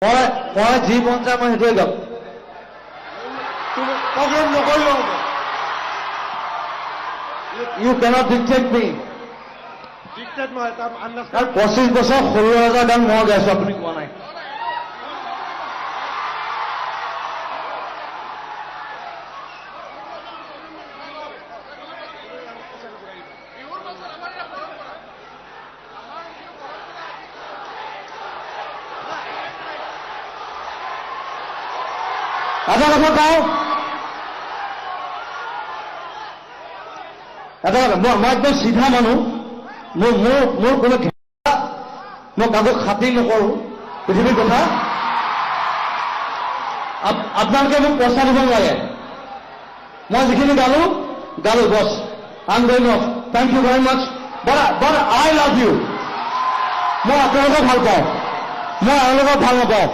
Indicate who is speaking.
Speaker 1: মই যি মন যায় মই সেইটোৱে গাম।
Speaker 2: প্ৰগ্ৰেম নকৰিলেও হ'ব।
Speaker 1: ইউ কেনট ডিক্টেট মি।
Speaker 2: ডিক্টেট নহয়, তাৰ আন্দাজ।
Speaker 1: আৰু 25 বছৰ 16,000 গান মই গাইছো, আপুনি কোৱা নাই। এটা কথা কওঁ, এটা কথা, মই একদম চিধা মানুহ। মোৰ কোনো মই কাকো খাতিৰ নকৰো পৃথিৱীৰ কথা। আপোনালোকে মোক পইচা দিব নালাগে। মই যিখিনি গালো বছ। I am going off. Thank you very much. But I love you. মই আপোনালোকক ভাল পাওঁ, মই এওঁলোকক ভাল নাপাওঁ।